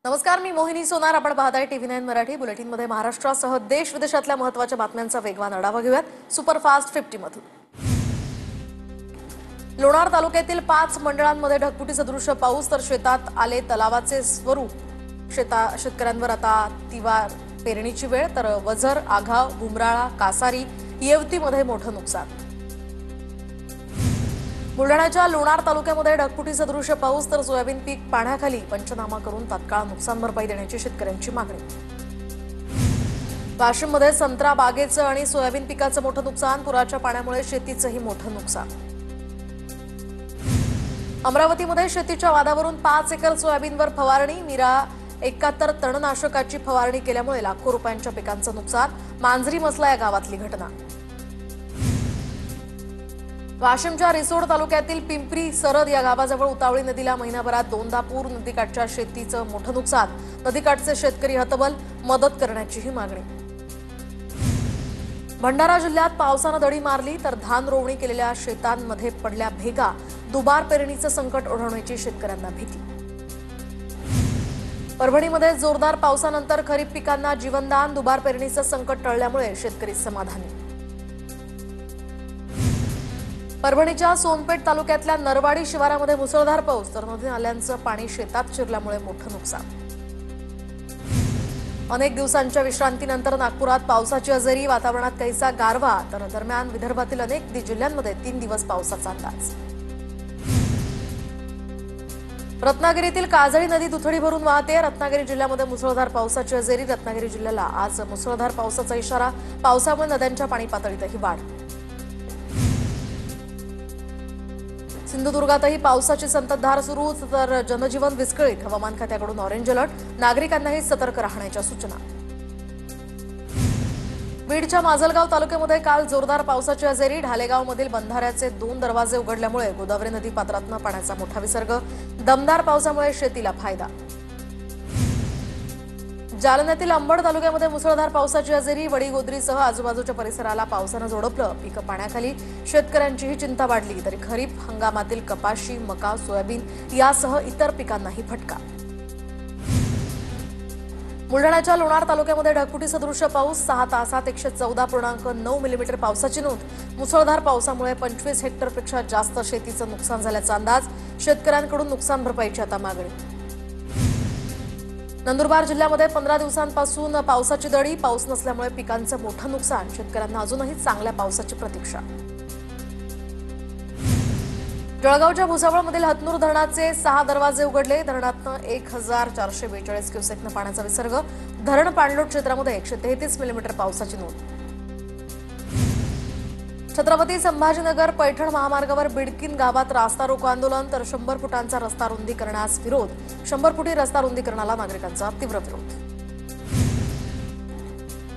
नमस्कार, मी मोहिनी सोनार. आपण पाहताय TV9 मराठी. बुलेटिनमध्ये महाराष्ट्रासह देश विदेशातल्या महत्त्वाच्या बातम्यांचा वेगवान आढावा घेऊयात सुपरफास्ट 50 मधून. लोणार तालुक्यातील 5 मंडळांमध्ये ढगफुटी सदृश पाऊस, तर शेतात आले तलावाचे स्वरूप. शेतकऱ्यांवर आता तिवार पेरणीची वेळ, तर वझर, आघाव, गुमराळा, कासारी, येवतीमध्ये मोठं नुकसान. बुलढाण्याच्या लोणार तालुक्यामध्ये ढगफुटी सदृश पाऊस, तर सोयाबीन पीक पाण्याखाली. पंचनामा करून तात्काळ नुकसान भरपाई देण्याची शेतकऱ्यांची मागणी. वाशिममध्ये संत्रा बागेचं आणि सोयाबीन पिकाचं मोठं नुकसान, पुराच्या पाण्यामुळे शेतीचंही मोठं नुकसान. अमरावतीमध्ये शेतीच्या वादावरून 5 एकर सोयाबीनवर फवारणी. मीरा 71 तणनाशकाची फवारणी केल्यामुळे लाखो रुपयांच्या पिकांचं नुकसान. मांजरी मसला या गावातली घटना. वाशिमच्या रिसोड तालुक्यातील पिंपरी सरद या गावाजवळ उतावळी नदीला महिनाभरात 2दा पूर. नदीकाठच्या शेतीचं मोठं नुकसान. नदीकाठचे शेतकरी हतबल. मदत करण्याचीही मागणी. भंडारा जिल्ह्यात पावसानं दडी मारली, तर धान रोवणी केलेल्या शेतांमध्ये पडल्या भेगा. दुबार पेरणीचं संकट ओढवण्याची शेतकऱ्यांना भीती. परभणीमध्ये जोरदार पावसानंतर खरीप पिकांना जीवनदान. दुबार पेरणीचं संकट टळल्यामुळे शेतकरी समाधानी. परभणीच्या सोनपेठ तालुक्यातल्या नरवाडी शिवारामध्ये मुसळधार पाऊस, तर नदी नाल्यांचं पाणी शेतात शिरल्यामुळे मोठं नुकसान. अनेक दिवसांच्या विश्रांतीनंतर नागपुरात पावसाची हजेरी. वातावरणात काहीसा गारवा, तर दरम्यान विदर्भातील अनेक जिल्ह्यांमध्ये 3 दिवस पावसाचा अंदाज. रत्नागिरीतील काजळी नदी दुथडी भरून वाहते. रत्नागिरी जिल्ह्यामध्ये मुसळधार पावसाची हजेरी. रत्नागिरी जिल्ह्याला आज मुसळधार पावसाचा इशारा. पावसामुळे नद्यांच्या पाणी पातळीतही वाढ. सिंधुदुर्गातही पावसाची संततधार सुरूच, तर जनजीवन विस्कळीत. हवामान खात्याकडून ऑरेंज अलर्ट. नागरिकांनाही सतर्क राहण्याच्या सूचना. बीडच्या माजलगाव तालुक्यामध्ये काल जोरदार पावसाची हजेरी. ढालेगावमधील बंधाऱ्याचे 2 दरवाजे उघडल्यामुळे गोदावरी नदी पात्रातून पाण्याचा मोठा विसर्ग. दमदार पावसामुळे शेतीला फायदा. जालन्यातील अंबड तालुक्यामध्ये मुसळधार पावसाची हजेरी. वडीगोद्रीसह आजूबाजूच्या परिसराला पावसानं झोडपलं. पिकं पाण्याखाली. शेतकऱ्यांचीही चिंता वाढली, तरी खरीप हंगामातील कपाशी, मका, सोयाबीन यासह इतर पिकांनाही फटका. बुलढाण्याच्या लोणार तालुक्यामध्ये ढगफुटी सदृश पाऊस. 6 तासात 114.9 मिलीमीटर पावसाची नोंद. मुसळधार पावसामुळे 25 हेक्टरपेक्षा जास्त शेतीचं नुकसान झाल्याचा अंदाज. शेतकऱ्यांकडून नुकसान भरपाईची आता मागणी. नंदुरबार जिल्ह्यामध्ये 15 दिवसांपासून पावसाची दडी. पाऊस नसल्यामुळे पिकांचं मोठं नुकसान. शेतकऱ्यांना अजूनही चांगल्या पावसाची प्रतीक्षा. जळगावच्या भुसावळमधील हतनूर धरणाचे 6 दरवाजे उघडले. धरणातनं 1442 क्युसेकनं पाण्याचा विसर्ग. धरण पाणलोट क्षेत्रामध्ये 133 मिलीमीटर पावसाची नोंद. छत्रपती संभाजीनगर पैठण महामार्गावर बिडकीन गावात रास्ता रोको आंदोलन, तर 100 फुटांचा रस्ता रुंदीकरणास विरोध. 100 फुटी रस्ता रुंदीकरणाला नागरिकांचा तीव्र विरोध.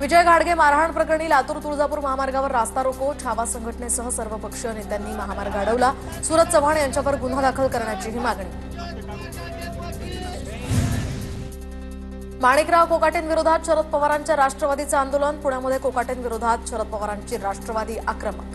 विजय घाडगे मारहाण प्रकरणी लातूर तुळजापूर महामार्गावर रास्ता रोको. छावा संघटनेसह सर्वपक्षीय नेत्यांनी महामार्ग अडवला. सूरज चव्हाण यांच्यावर गुन्हा दाखल करण्याचीही मागणी. माणिकराव कोकाटेंविरोधात शरद पवारांच्या राष्ट्रवादीचं आंदोलन. पुण्यामध्ये कोकाटेंविरोधात शरद पवारांची राष्ट्रवादी आक्रमक.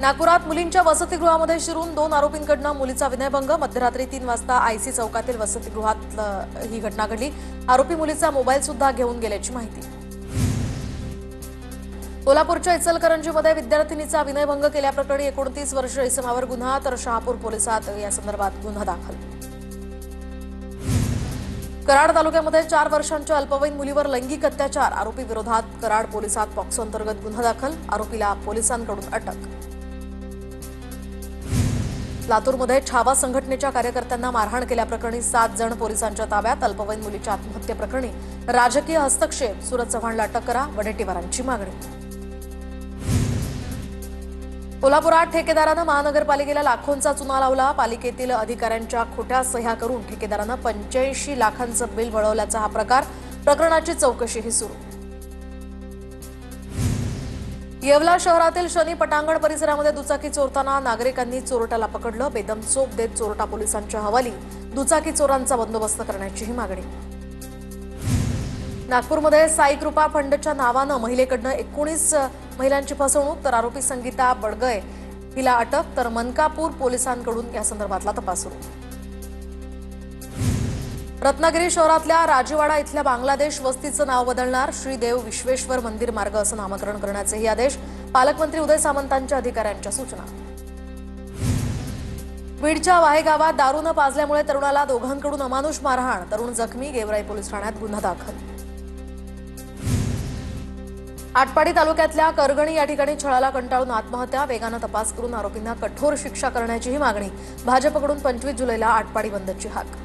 नागपुरात मुलींच्या वसतिगृहामध्ये शिरून 2 आरोपींकडून मुलीचा विनयभंग. मध्यरात्री 3 वाजता आयसी चौकातील वसतिगृहात ही घटना घडली. आरोपी मुलीचा मोबाईल सुद्धा घेऊन गेल्याची माहिती. कोल्हापूरच्या इचलकरंजीमध्ये विद्यार्थिनीचा विनयभंग केल्याप्रकरणी 29 वर्षीय इसमावर गुन्हा, तर शहापूर पोलिसात या संदर्भात गुन्हा दाखल. कराड तालुक्यामध्ये 4 वर्षांच्या अल्पवयीन मुलीवर लैंगिक अत्याचार. आरोपी विरोधात कराड पोलिसात पॉक्सो अंतर्गत गुन्हा दाखल. आरोपीला पोलिसांकडून अटक. लातूरमध्ये छावा संघटनेच्या कार्यकर्त्यांना मारहाण केल्याप्रकरणी 7 जण पोलिसांच्या ताब्यात. अल्पवयीन मुलीच्या आत्महत्येप्रकरणी राजकीय हस्तक्षेप. सूरज चव्हाणला अटक करा. वडेट्टीवारांची मागणी. कोल्हापुरात ठेकेदारानं महानगरपालिकेला लाखोंचा चुना लावला. पालिकेतील अधिकाऱ्यांच्या खोट्या सह्या करून ठेकेदारानं 85 लाखांचं बिल वळवल्याचा हा प्रकार. प्रकरणाची चौकशीही सुरू. येवला शहरातील शनी पटांगण परिसरामध्ये दुचाकी चोरताना नागरिकांनी चोरट्याला पकडलं. बेदम चोप देत चोरटा पोलिसांच्या हवाली. दुचाकी चोरांचा बंदोबस्त करण्याचीही मागणी. नागपूरमध्ये साई कृपा फंडच्या नावानं महिलेकडनं 19 महिलांची फसवणूक, तर आरोपी संगीता बडगय हिला अटक, तर मनकापूर पोलिसांकडून या संदर्भातला तपास सुरू. रत्नागिरी शहरातल्या राजवाडा इथल्या बांगलादेश वस्तीचं नाव बदलणार. श्री देव विश्वेश्वर मंदिर मार्ग असं नामकरण करण्याचेही आदेश. पालकमंत्री उदय सामंतांच्या अधिकाऱ्यांच्या सूचना. बीडच्या वाहे गावात दारूनं पाजल्यामुळे तरुणाला दोघांकडून अमानुष मारहाण. तरुण जखमी. गेवराई पोलीस ठाण्यात गुन्हा दाखल. आटपाडी तालुक्यातल्या करगणी या ठिकाणी छळाला कंटाळून आत्महत्या. वेगानं तपास करून आरोपींना कठोर शिक्षा करण्याचीही मागणी. भाजपकडून 25 जुलैला आटपाडी बंदची हाक.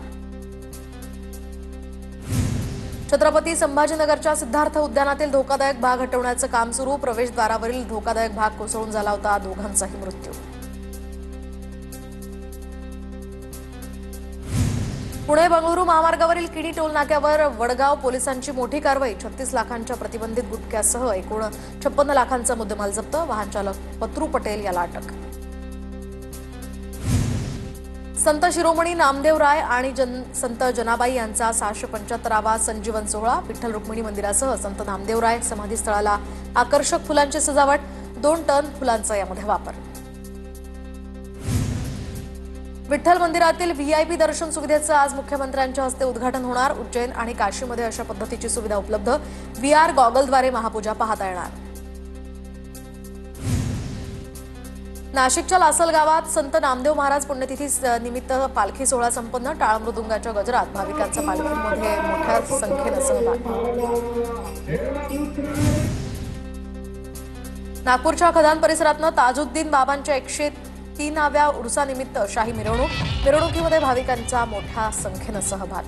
छत्रपती संभाजीनगरच्या सिद्धार्थ उद्यानातील धोकादायक भाग हटवण्याचं काम सुरू. प्रवेशद्वारावरील धोकादायक भाग कोसळून झाला होता. दोघांचाही मृत्यू. पुणे बंगळुरू महामार्गावरील किणी टोल नाक्यावर वडगाव पोलिसांची मोठी कारवाई. 36 लाखांच्या प्रतिबंधित गुटख्यासह एकूण 56 लाखांचा मुद्देमाल जप्त. वाहन चालक पत्रू पटेल याला अटक. संत शिरोमणी नामदेवराय आणि संत जनाबाई यांचा 675वा संजीवन सोहळा. विठ्ठल रुक्मिणी मंदिरासह संत नामदेवराय समाधीस्थळाला आकर्षक फुलांची सजावट. 2 टन फुलांचा यामध्ये वापर. विठ्ठल मंदिरातील व्हीआयपी दर्शन सुविधेचं आज मुख्यमंत्र्यांच्या हस्ते उद्घाटन होणार. उज्जैन आणि काशीमध्ये अशा पद्धतीची सुविधा उपलब्ध. VR गॉगलद्वारे महापूजा पाहता येणार. नाशिकच्या लासल गावात संत नामदेव महाराज पुण्यतिथी निमित्त पालखी सोहळा संपन्न. टाळ मृदुंगाच्या गजरात भाविकांचा पालखीमध्ये मोठ्या संख्येनं सहभाग. नागपूरच्या खदान परिसरातनं ताजुद्दीन बाबांच्या 103व्या उरुसानिमित्त शाही मिरवणूक. मिरवणुकीमध्ये भाविकांचा मोठ्या संख्येनं सहभाग.